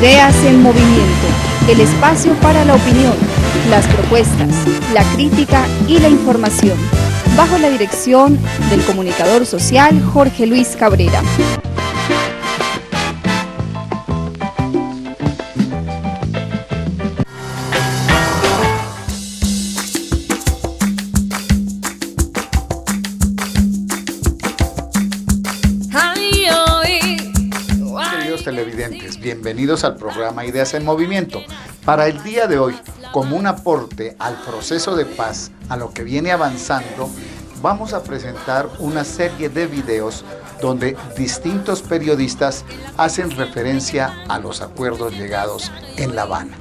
Ideas en Movimiento, el espacio para la opinión, las propuestas, la crítica y la información, bajo la dirección del comunicador social Jorge Luis Cabrera. Televidentes, bienvenidos al programa Ideas en Movimiento. Para el día de hoy, como un aporte al proceso de paz, a lo que viene avanzando, vamos a presentar una serie de videos donde distintos periodistas hacen referencia a los acuerdos llegados en La Habana.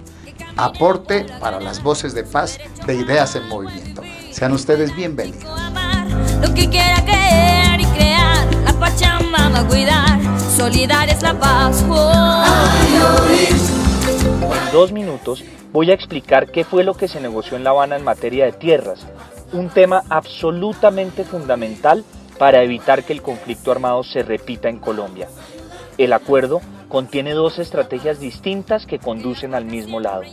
Aporte para las voces de paz de Ideas en Movimiento. Sean ustedes bienvenidos. Lo que quiera creer y crear, la Pachamama cuidar, solidaria es la paz. En 2 minutos voy a explicar qué fue lo que se negoció en La Habana en materia de tierras, un tema absolutamente fundamental para evitar que el conflicto armado se repita en Colombia. El acuerdo contiene 2 estrategias distintas que conducen al mismo lado.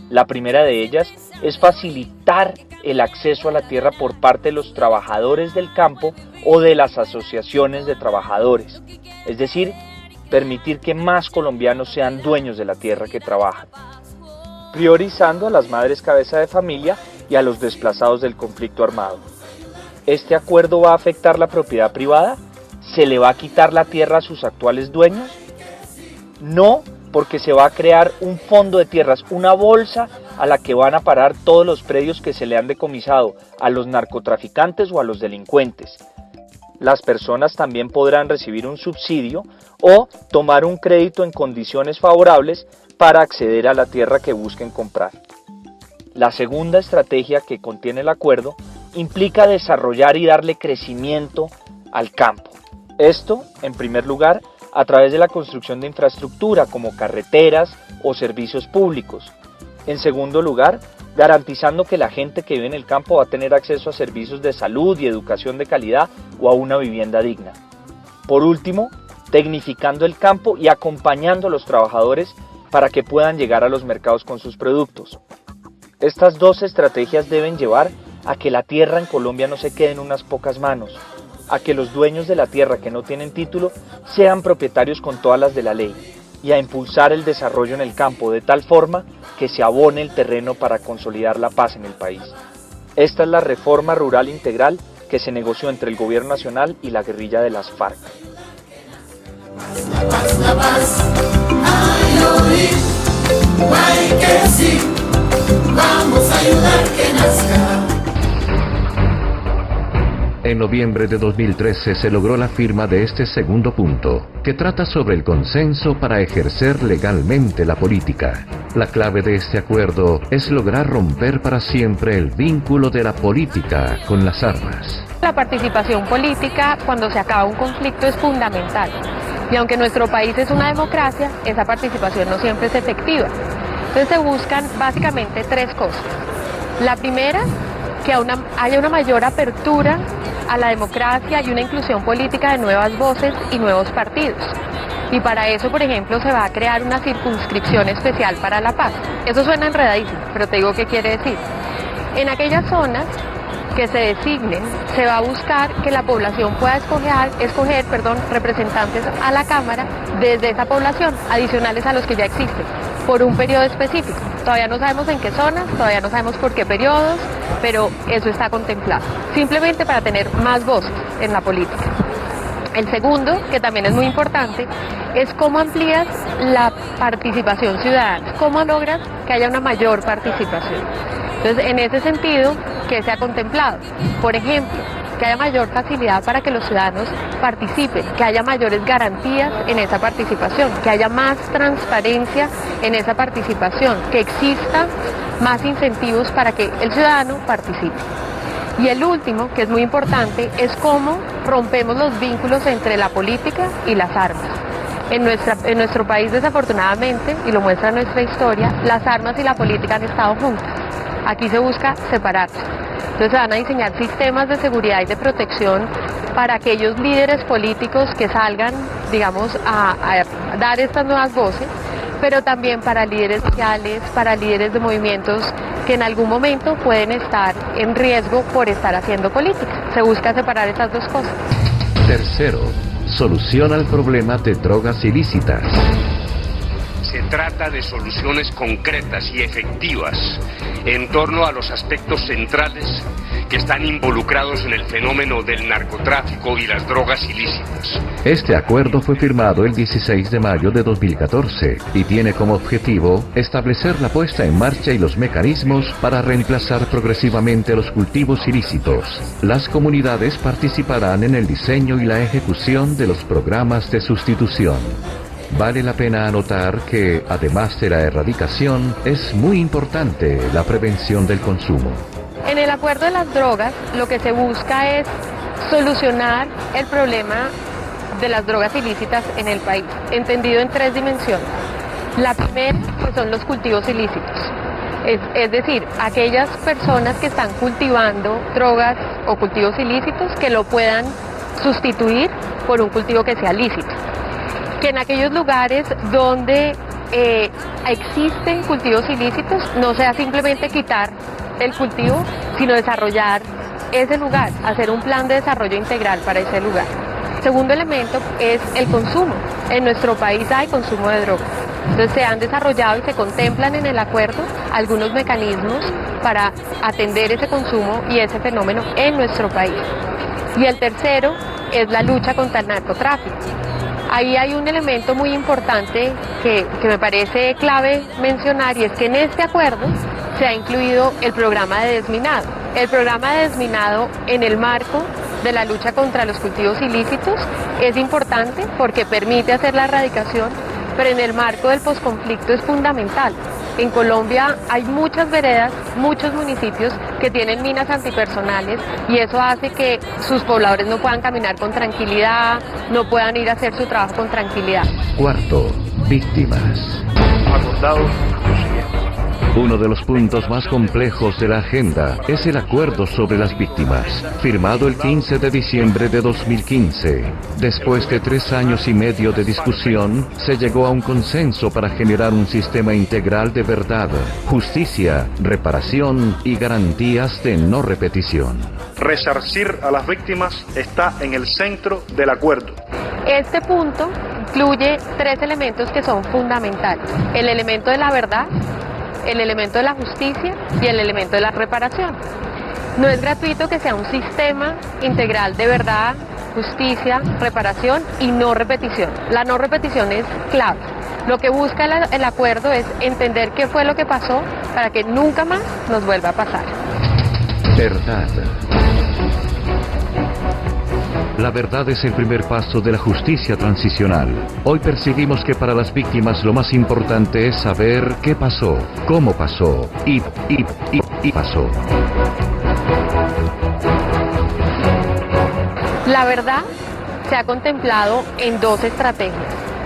La primera de ellas es facilitar el acceso a la tierra por parte de los trabajadores del campo o de las asociaciones de trabajadores, es decir, permitir que más colombianos sean dueños de la tierra que trabajan, priorizando a las madres cabeza de familia y a los desplazados del conflicto armado. ¿Este acuerdo va a afectar la propiedad privada? ¿Se le va a quitar la tierra a sus actuales dueños? No, porque se va a crear un fondo de tierras, una bolsa a la que van a parar todos los predios que se le han decomisado a los narcotraficantes o a los delincuentes. Las personas también podrán recibir un subsidio o tomar un crédito en condiciones favorables para acceder a la tierra que busquen comprar. La segunda estrategia que contiene el acuerdo implica desarrollar y darle crecimiento al campo. Esto, en primer lugar, a través de la construcción de infraestructura como carreteras o servicios públicos. En segundo lugar, garantizando que la gente que vive en el campo va a tener acceso a servicios de salud y educación de calidad o a una vivienda digna. Por último, tecnificando el campo y acompañando a los trabajadores para que puedan llegar a los mercados con sus productos. Estas 2 estrategias deben llevar a que la tierra en Colombia no se quede en unas pocas manos, a que los dueños de la tierra que no tienen título sean propietarios con todas las de la ley y a impulsar el desarrollo en el campo de tal forma que se abone el terreno para consolidar la paz en el país. Esta es la reforma rural integral que se negoció entre el gobierno nacional y la guerrilla de las FARC. La paz, la paz, ay, oír, guay que sí, vamos a ayudar que nazca. En noviembre de 2013 se logró la firma de este segundo punto, que trata sobre el consenso para ejercer legalmente la política. La clave de este acuerdo es lograr romper para siempre el vínculo de la política con las armas. La participación política cuando se acaba un conflicto es fundamental. Y aunque nuestro país es una democracia, esa participación no siempre es efectiva. Entonces se buscan básicamente 3 cosas. La primera, que haya una mayor apertura a la democracia y una inclusión política de nuevas voces y nuevos partidos. Y para eso, por ejemplo, se va a crear una circunscripción especial para la paz. Eso suena enredadísimo, pero te digo qué quiere decir. En aquellas zonas que se designen, se va a buscar que la población pueda escoger representantes a la Cámara desde esa población, adicionales a los que ya existen, por un periodo específico. Todavía no sabemos en qué zonas, todavía no sabemos por qué periodos, pero eso está contemplado, simplemente para tener más voces en la política. El segundo, que también es muy importante, es cómo amplías la participación ciudadana, cómo logras que haya una mayor participación. Entonces, en ese sentido, ¿qué se ha contemplado? Por ejemplo, que haya mayor facilidad para que los ciudadanos participen, que haya mayores garantías en esa participación, que haya más transparencia en esa participación, que existan más incentivos para que el ciudadano participe. Y el último, que es muy importante, es cómo rompemos los vínculos entre la política y las armas. En nuestro país, desafortunadamente, y lo muestra nuestra historia, las armas y la política han estado juntas. Aquí se busca separarse. Entonces se van a diseñar sistemas de seguridad y de protección para aquellos líderes políticos que salgan, digamos, a dar estas nuevas voces, pero también para líderes sociales, para líderes de movimientos que en algún momento pueden estar en riesgo por estar haciendo política. Se busca separar esas dos cosas. Tercero, soluciona el problema de drogas ilícitas. Se trata de soluciones concretas y efectivas en torno a los aspectos centrales que están involucrados en el fenómeno del narcotráfico y las drogas ilícitas. Este acuerdo fue firmado el 16 de mayo de 2014 y tiene como objetivo establecer la puesta en marcha y los mecanismos para reemplazar progresivamente los cultivos ilícitos. Las comunidades participarán en el diseño y la ejecución de los programas de sustitución. Vale la pena anotar que, además de la erradicación, es muy importante la prevención del consumo. En el acuerdo de las drogas, lo que se busca es solucionar el problema de las drogas ilícitas en el país, entendido en tres dimensiones. La primera, pues, son los cultivos ilícitos. Es decir, aquellas personas que están cultivando drogas o cultivos ilícitos que lo puedan sustituir por un cultivo que sea lícito. Que en aquellos lugares donde existen cultivos ilícitos no sea simplemente quitar el cultivo, sino desarrollar ese lugar, hacer un plan de desarrollo integral para ese lugar. Segundo elemento es el consumo. En nuestro país hay consumo de drogas. Entonces se han desarrollado y se contemplan en el acuerdo algunos mecanismos para atender ese consumo y ese fenómeno en nuestro país. Y el tercero es la lucha contra el narcotráfico. Ahí hay un elemento muy importante que me parece clave mencionar, y es que en este acuerdo se ha incluido el programa de desminado. El programa de desminado en el marco de la lucha contra los cultivos ilícitos es importante porque permite hacer la erradicación, pero en el marco del posconflicto es fundamental. En Colombia hay muchas veredas, muchos municipios que tienen minas antipersonales y eso hace que sus pobladores no puedan caminar con tranquilidad, no puedan ir a hacer su trabajo con tranquilidad. Cuarto, víctimas. Acordado lo siguiente. Uno de los puntos más complejos de la agenda es el acuerdo sobre las víctimas, firmado el 15 de diciembre de 2015. Después de 3 años y medio de discusión, se llegó a un consenso para generar un sistema integral de verdad, justicia, reparación y garantías de no repetición. Resarcir a las víctimas está en el centro del acuerdo. Este punto incluye 3 elementos que son fundamentales: el elemento de la verdad, el elemento de la justicia y el elemento de la reparación. No es gratuito que sea un sistema integral de verdad, justicia, reparación y no repetición. La no repetición es clave. Lo que busca el acuerdo es entender qué fue lo que pasó para que nunca más nos vuelva a pasar. Verdad. La verdad es el primer paso de la justicia transicional. Hoy percibimos que para las víctimas lo más importante es saber qué pasó, cómo pasó y pasó. La verdad se ha contemplado en 2 estrategias.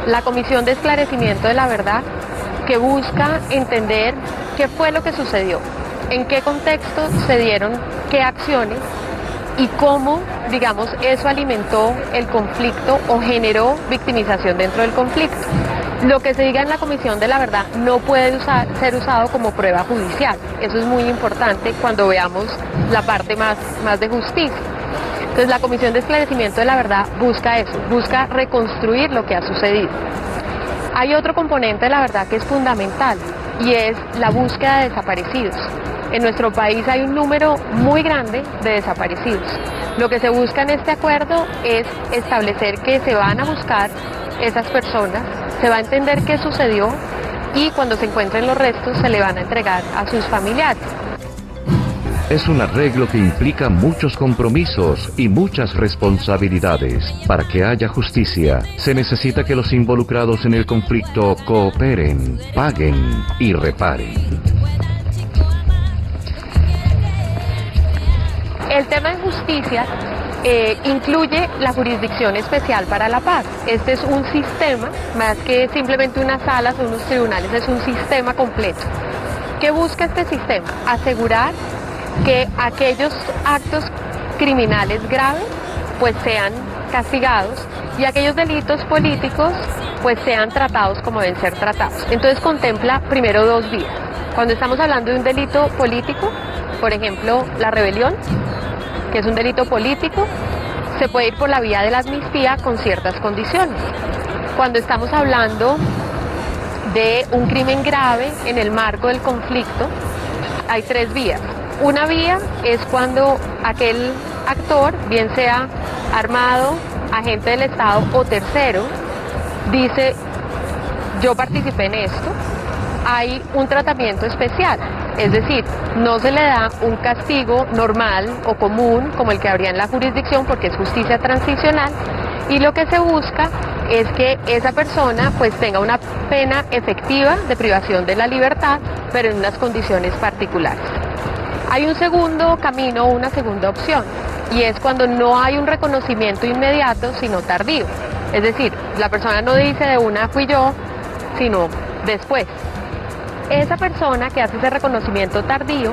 La Comisión de Esclarecimiento de la Verdad, que busca entender qué fue lo que sucedió, en qué contexto se dieron qué acciones y cómo, digamos, eso alimentó el conflicto o generó victimización dentro del conflicto. Lo que se diga en la Comisión de la Verdad no puede ser usado como prueba judicial. Eso es muy importante cuando veamos la parte más de justicia. Entonces la Comisión de Esclarecimiento de la Verdad busca eso, busca reconstruir lo que ha sucedido. Hay otro componente de la verdad que es fundamental y es la búsqueda de desaparecidos. En nuestro país hay un número muy grande de desaparecidos. Lo que se busca en este acuerdo es establecer que se van a buscar esas personas, se va a entender qué sucedió y cuando se encuentren los restos se le van a entregar a sus familiares. Es un arreglo que implica muchos compromisos y muchas responsabilidades. Para que haya justicia, se necesita que los involucrados en el conflicto cooperen, paguen y reparen. El tema de justicia incluye la Jurisdicción Especial para la Paz. Este es un sistema, más que simplemente unas salas o unos tribunales, es un sistema completo. ¿Qué busca este sistema? Asegurar que aquellos actos criminales graves pues sean castigados y aquellos delitos políticos pues sean tratados como deben ser tratados. Entonces contempla primero 2 vías. Cuando estamos hablando de un delito político, por ejemplo, la rebelión, que es un delito político, se puede ir por la vía de la amnistía con ciertas condiciones. Cuando estamos hablando de un crimen grave en el marco del conflicto, hay 3 vías. Una vía es cuando aquel actor, bien sea armado, agente del Estado o tercero, dice: yo participé en esto. Hay un tratamiento especial, es decir, no se le da un castigo normal o común como el que habría en la jurisdicción, porque es justicia transicional, y lo que se busca es que esa persona pues tenga una pena efectiva de privación de la libertad, pero en unas condiciones particulares. Hay un segundo camino, una segunda opción, y es cuando no hay un reconocimiento inmediato, sino tardío. Es decir, la persona no dice de una fui yo, sino después. Esa persona que hace ese reconocimiento tardío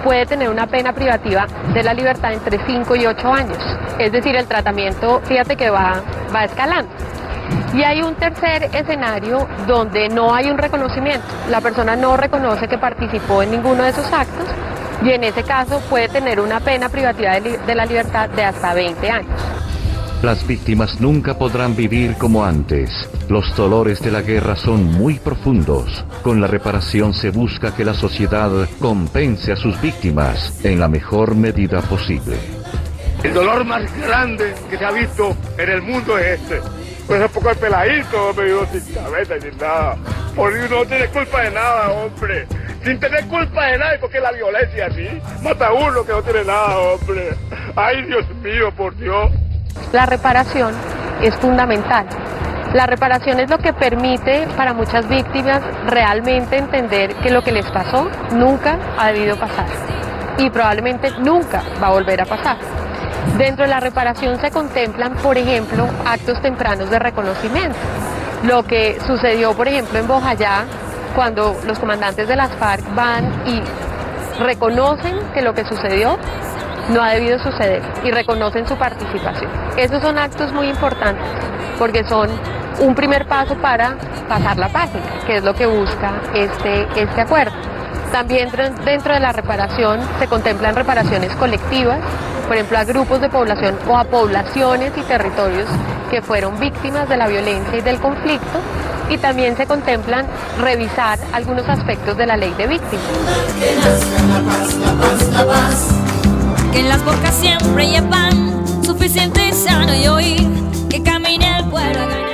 puede tener una pena privativa de la libertad entre 5 y 8 años. Es decir, el tratamiento, fíjate que va escalando. Y hay un tercer escenario donde no hay un reconocimiento. La persona no reconoce que participó en ninguno de esos actos y en ese caso puede tener una pena privativa de la libertad de hasta 20 años. Las víctimas nunca podrán vivir como antes. Los dolores de la guerra son muy profundos. Con la reparación se busca que la sociedad compense a sus víctimas en la mejor medida posible. El dolor más grande que se ha visto en el mundo es este. Pues es poco el peladito, me digo, sin cabeza y sin nada. Porque uno no tiene culpa de nada, hombre. Sin tener culpa de nada, porque la violencia así mata a uno que no tiene nada, hombre. Ay, Dios mío, por Dios. La reparación es fundamental. La reparación es lo que permite para muchas víctimas realmente entender que lo que les pasó nunca ha debido pasar y probablemente nunca va a volver a pasar. Dentro de la reparación se contemplan, por ejemplo, actos tempranos de reconocimiento. Lo que sucedió, por ejemplo, en Bojayá, cuando los comandantes de las FARC van y reconocen que lo que sucedió no ha debido suceder y reconocen su participación. Esos son actos muy importantes porque son un primer paso para pasar la página, que es lo que busca este acuerdo. También dentro de la reparación se contemplan reparaciones colectivas, por ejemplo a grupos de población o a poblaciones y territorios que fueron víctimas de la violencia y del conflicto, y también se contemplan revisar algunos aspectos de la ley de víctimas. Que nazca la paz, la paz, la paz. Que en las bocas siempre llevan suficiente sano y oír que camine el pueblo a ganar.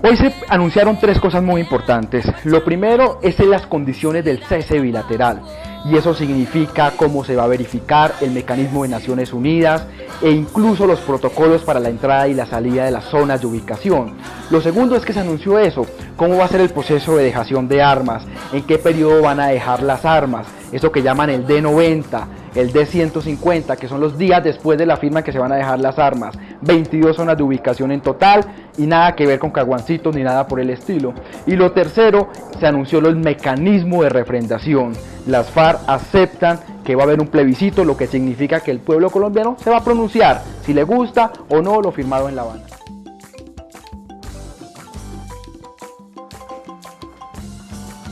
Hoy se anunciaron 3 cosas muy importantes. Lo primero es en las condiciones del cese bilateral, y eso significa cómo se va a verificar el mecanismo de Naciones Unidas e incluso los protocolos para la entrada y la salida de las zonas de ubicación. Lo segundo es que se anunció eso, cómo va a ser el proceso de dejación de armas, en qué periodo van a dejar las armas, eso que llaman el D90, el D150, que son los días después de la firma que se van a dejar las armas. 22 zonas de ubicación en total y nada que ver con caguancitos ni nada por el estilo. Y lo tercero, se anunció el mecanismo de refrendación. Las FARC aceptan que va a haber un plebiscito, lo que significa que el pueblo colombiano se va a pronunciar si le gusta o no lo firmado en La Habana.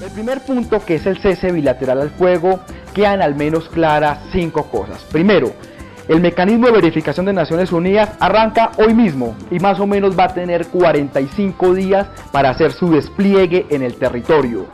El primer punto, que es el cese bilateral al fuego, quedan al menos claras 5 cosas. Primero, el mecanismo de verificación de Naciones Unidas arranca hoy mismo y más o menos va a tener 45 días para hacer su despliegue en el territorio.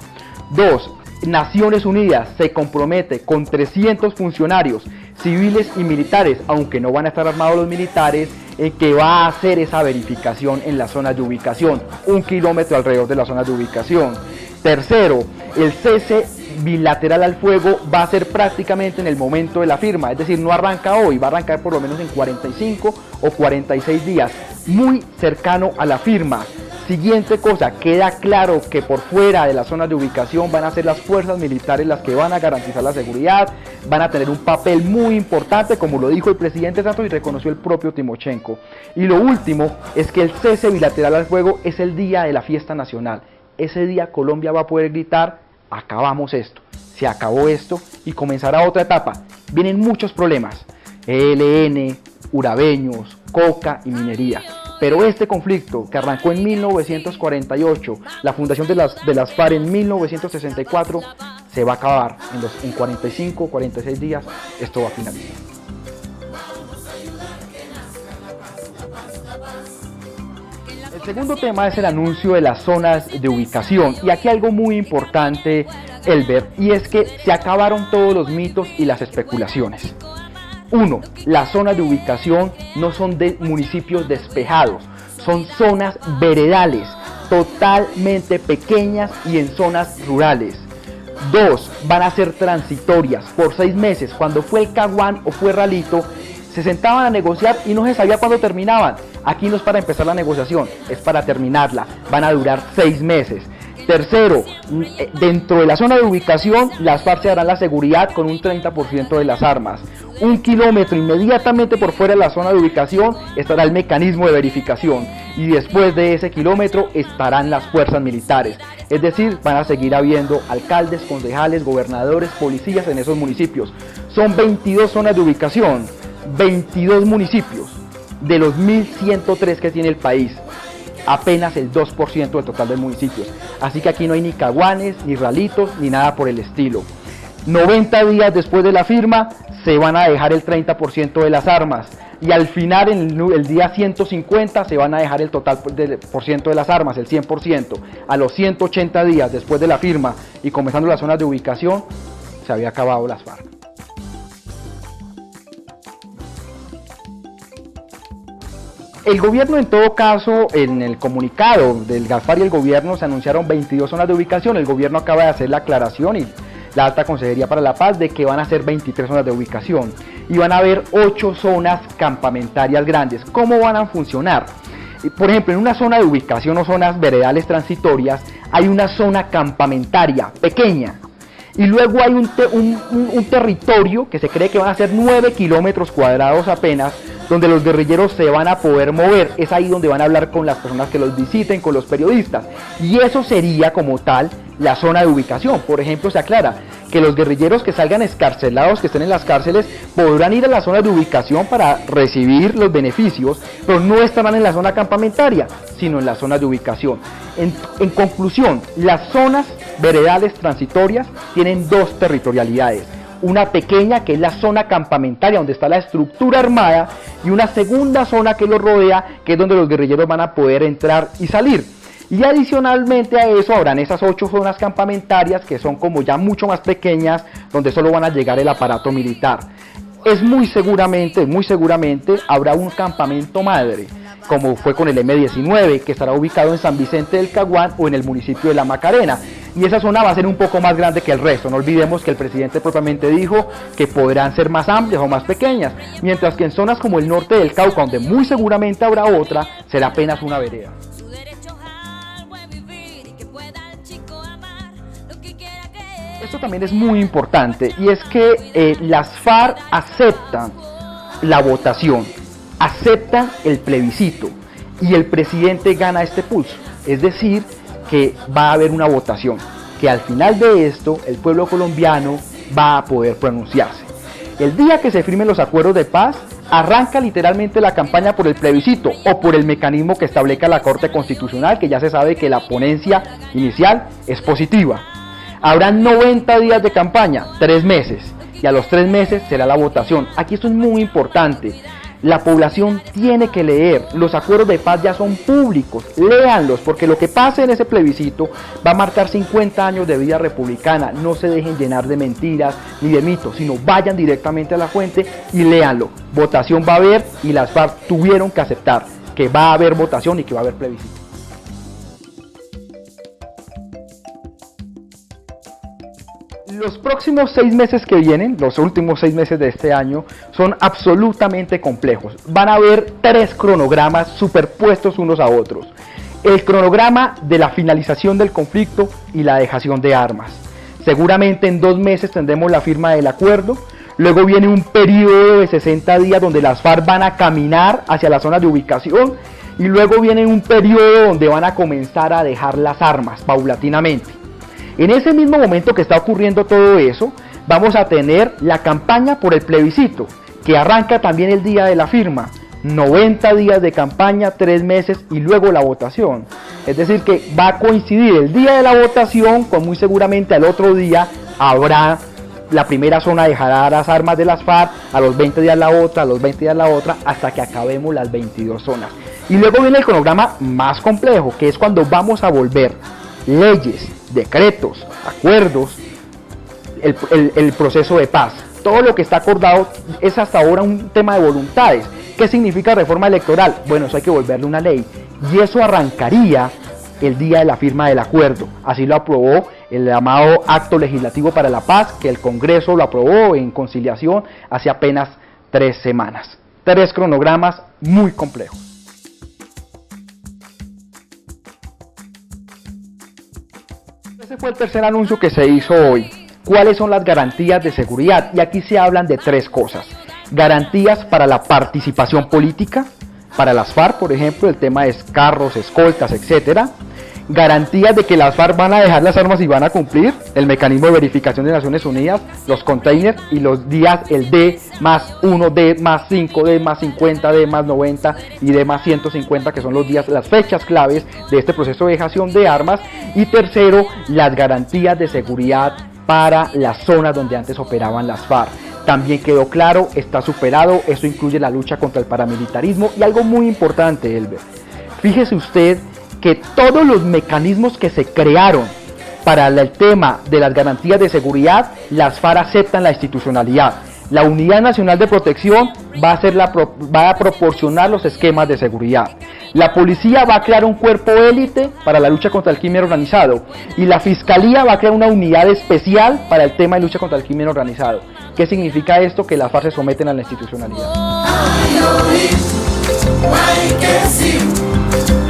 2. Naciones Unidas se compromete con 300 funcionarios civiles y militares, aunque no van a estar armados los militares, en que va a hacer esa verificación en las zonas de ubicación, 1 kilómetro alrededor de las zonas de ubicación. Tercero, el cese bilateral al fuego va a ser prácticamente en el momento de la firma, es decir, no arranca hoy, va a arrancar por lo menos en 45 o 46 días, muy cercano a la firma. Siguiente cosa, queda claro que por fuera de las zonas de ubicación van a ser las fuerzas militares las que van a garantizar la seguridad, van a tener un papel muy importante, como lo dijo el presidente Santos y reconoció el propio Timochenko. Y lo último es que el cese bilateral al fuego es el día de la fiesta nacional. Ese día Colombia va a poder gritar: acabamos esto, se acabó esto y comenzará otra etapa. Vienen muchos problemas, ELN, urabeños, coca y minería. Pero este conflicto, que arrancó en 1948, la fundación de las FARC en 1964, se va a acabar en 45, 46 días, esto va a finalizar. El segundo tema es el anuncio de las zonas de ubicación, y aquí algo muy importante, Elber, y es que se acabaron todos los mitos y las especulaciones. 1. Las zonas de ubicación no son de municipios despejados, son zonas veredales, totalmente pequeñas y en zonas rurales. 2. Van a ser transitorias por 6 meses. Cuando fue el Caguán o fue Ralito, se sentaban a negociar y no se sabía cuándo terminaban. Aquí no es para empezar la negociación, es para terminarla. Van a durar 6 meses. Tercero, dentro de la zona de ubicación, las FARC se darán la seguridad con un 30% de las armas. 1 kilómetro inmediatamente por fuera de la zona de ubicación estará el mecanismo de verificación, y después de ese kilómetro estarán las fuerzas militares. Es decir, van a seguir habiendo alcaldes, concejales, gobernadores, policías en esos municipios. Son 22 zonas de ubicación, 22 municipios de los 1.103 que tiene el país. Apenas el 2% del total de municipios. Así que aquí no hay ni caguanes, ni ralitos, ni nada por el estilo. 90 días después de la firma se van a dejar el 30% de las armas, y al final, en el día 150, se van a dejar el total por ciento de las armas, el 100%. A los 180 días después de la firma y comenzando las zonas de ubicación, se había acabado las FARC. El gobierno, en todo caso, en el comunicado del Gaspar y el gobierno se anunciaron 22 zonas de ubicación. El gobierno acaba de hacer la aclaración, y la Alta Consejería para la Paz, de que van a ser 23 zonas de ubicación y van a haber 8 zonas campamentarias grandes. ¿Cómo van a funcionar? Por ejemplo, en una zona de ubicación o zonas veredales transitorias hay una zona campamentaria pequeña, y luego hay un territorio que se cree que van a ser 9 kilómetros cuadrados apenas, donde los guerrilleros se van a poder mover. Es ahí donde van a hablar con las personas que los visiten, con los periodistas, y eso sería como tal la zona de ubicación. Por ejemplo, se aclara que los guerrilleros que salgan escarcelados, que estén en las cárceles, podrán ir a la zona de ubicación para recibir los beneficios, pero no estarán en la zona campamentaria, sino en la zona de ubicación. En conclusión, las zonas veredales transitorias tienen 2 territorialidades. Una pequeña, que es la zona campamentaria, donde está la estructura armada, y una segunda zona que lo rodea, que es donde los guerrilleros van a poder entrar y salir. Y adicionalmente a eso habrán esas 8 zonas campamentarias, que son como ya mucho más pequeñas, donde solo van a llegar el aparato militar. Muy seguramente habrá un campamento madre, como fue con el M-19, que estará ubicado en San Vicente del Caguán o en el municipio de La Macarena. Y esa zona va a ser un poco más grande que el resto. No olvidemos que el presidente propiamente dijo que podrán ser más amplias o más pequeñas, mientras que en zonas como el norte del Cauca, donde muy seguramente habrá otra, será apenas una vereda. Esto también es muy importante, y es que las FARC aceptan la votación, aceptan el plebiscito, y el presidente gana este pulso. Es decir, que va a haber una votación, que al final de esto el pueblo colombiano va a poder pronunciarse. El día que se firmen los acuerdos de paz, arranca literalmente la campaña por el plebiscito o por el mecanismo que establezca la Corte Constitucional, que ya se sabe que la ponencia inicial es positiva. Habrán 90 días de campaña, 3 meses, y a los 3 meses será la votación. Aquí esto es muy importante. La población tiene que leer, los acuerdos de paz ya son públicos, léanlos, porque lo que pase en ese plebiscito va a marcar 50 años de vida republicana. No se dejen llenar de mentiras ni de mitos, sino vayan directamente a la fuente y léanlo. Votación va a haber, y las FARC tuvieron que aceptar que va a haber votación y que va a haber plebiscito. Los próximos 6 meses que vienen, los últimos 6 meses de este año, son absolutamente complejos. Van a haber 3 cronogramas superpuestos unos a otros. El cronograma de la finalización del conflicto y la dejación de armas. Seguramente en 2 meses tendremos la firma del acuerdo. Luego viene un periodo de 60 días donde las FARC van a caminar hacia la zona de ubicación. Y luego viene un periodo donde van a comenzar a dejar las armas paulatinamente. En ese mismo momento que está ocurriendo todo eso, vamos a tener la campaña por el plebiscito, que arranca también el día de la firma, 90 días de campaña, 3 meses y luego la votación. Es decir que va a coincidir el día de la votación con muy seguramente al otro día habrá la primera zona, dejará las armas de las FARC, a los 20 días la otra, a los 20 días la otra, hasta que acabemos las 22 zonas. Y luego viene el cronograma más complejo, que es cuando vamos a volver leyes, decretos, acuerdos, el proceso de paz. Todo lo que está acordado es hasta ahora un tema de voluntades. ¿Qué significa reforma electoral? Bueno, eso hay que volverle una ley. Y eso arrancaría el día de la firma del acuerdo. Así lo aprobó el llamado Acto Legislativo para la Paz, que el Congreso lo aprobó en conciliación hace apenas 3 semanas. 3 cronogramas muy complejos. Ese fue el tercer anuncio que se hizo hoy. ¿Cuáles son las garantías de seguridad? Y aquí se hablan de 3 cosas. Garantías para la participación política, para las FARC, por ejemplo, el tema de carros, escoltas, etcétera. Garantías de que las FARC van a dejar las armas y van a cumplir el mecanismo de verificación de Naciones Unidas, los containers y los días, el D+1, D+5, D+50, D+90 y D+150, que son los días, las fechas claves de este proceso de dejación de armas. Y tercero, las garantías de seguridad para las zonas donde antes operaban las FARC. También quedó claro, está superado, eso incluye la lucha contra el paramilitarismo y algo muy importante, Elber. Fíjese usted que todos los mecanismos que se crearon para el tema de las garantías de seguridad, las FARC aceptan la institucionalidad. La Unidad Nacional de Protección va a proporcionar los esquemas de seguridad. La policía va a crear un cuerpo élite para la lucha contra el crimen organizado. Y la Fiscalía va a crear una unidad especial para el tema de lucha contra el crimen organizado. ¿Qué significa esto? Que las FARC se someten a la institucionalidad.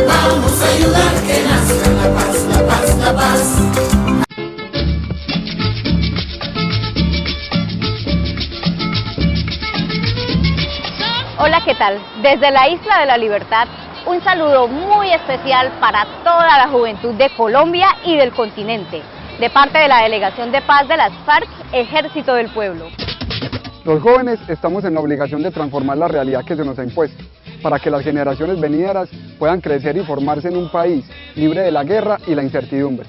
Vamos a ayudar que nazca la paz, la paz, la paz. Hola, ¿qué tal? Desde la Isla de la Libertad, un saludo muy especial para toda la juventud de Colombia y del continente, de parte de la Delegación de Paz de las FARC, Ejército del Pueblo. Los jóvenes estamos en la obligación de transformar la realidad que se nos ha impuesto, para que las generaciones venideras puedan crecer y formarse en un país libre de la guerra y la incertidumbre.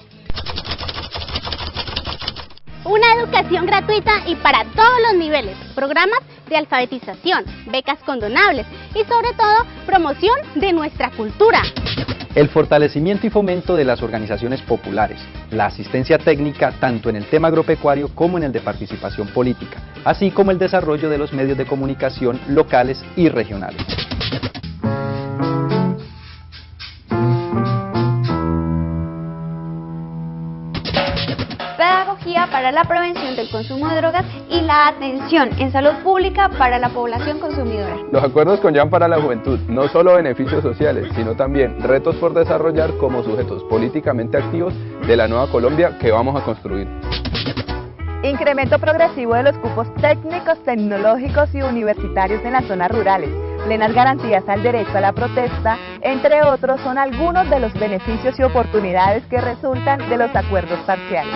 Una educación gratuita y para todos los niveles, programas de alfabetización, becas condonables y sobre todo promoción de nuestra cultura. El fortalecimiento y fomento de las organizaciones populares, la asistencia técnica tanto en el tema agropecuario como en el de participación política, así como el desarrollo de los medios de comunicación locales y regionales. Pedagogía para la prevención del consumo de drogas y la atención en salud pública para la población consumidora. Los acuerdos conllevan para la juventud no solo beneficios sociales, sino también retos por desarrollar como sujetos políticamente activos de la nueva Colombia que vamos a construir. Incremento progresivo de los cupos técnicos, tecnológicos y universitarios en las zonas rurales. Plenas garantías al derecho a la protesta, entre otros, son algunos de los beneficios y oportunidades que resultan de los acuerdos parciales.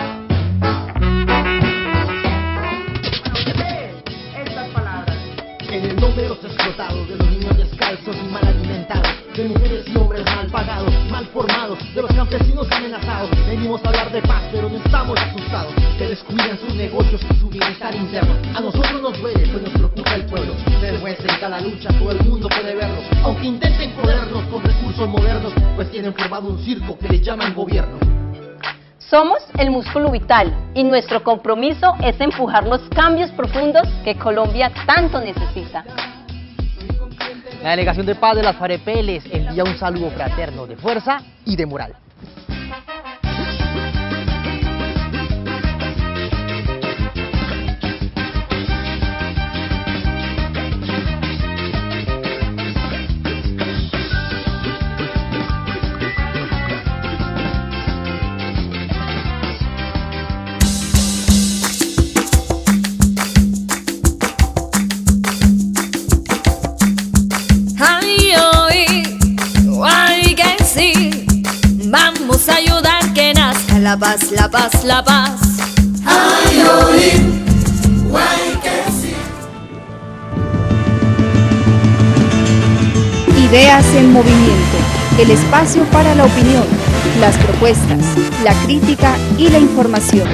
En el nombre de los explotados, de los niños descalzos y mal alimentados, de mujeres y hombres mal pagados, mal formados, de los campesinos amenazados, venimos a hablar de paz, pero no estamos asustados, que descuidan sus negocios y su bienestar interno. A nosotros nos duele, pues nos preocupa el pueblo, se demuestra en cada lucha, todo el mundo puede verlo, aunque intenten jodernos con recursos modernos, pues tienen formado un circo que les llaman gobierno. Somos el músculo vital y nuestro compromiso es empujar los cambios profundos que Colombia tanto necesita. La Delegación de Paz de las FAREP les envía un saludo fraterno de fuerza y de moral. Vamos a ayudar que nazca la paz, la paz, la paz. Ay, oír, guay que sí. Ideas en Movimiento, el espacio para la opinión, las propuestas, la crítica y la información.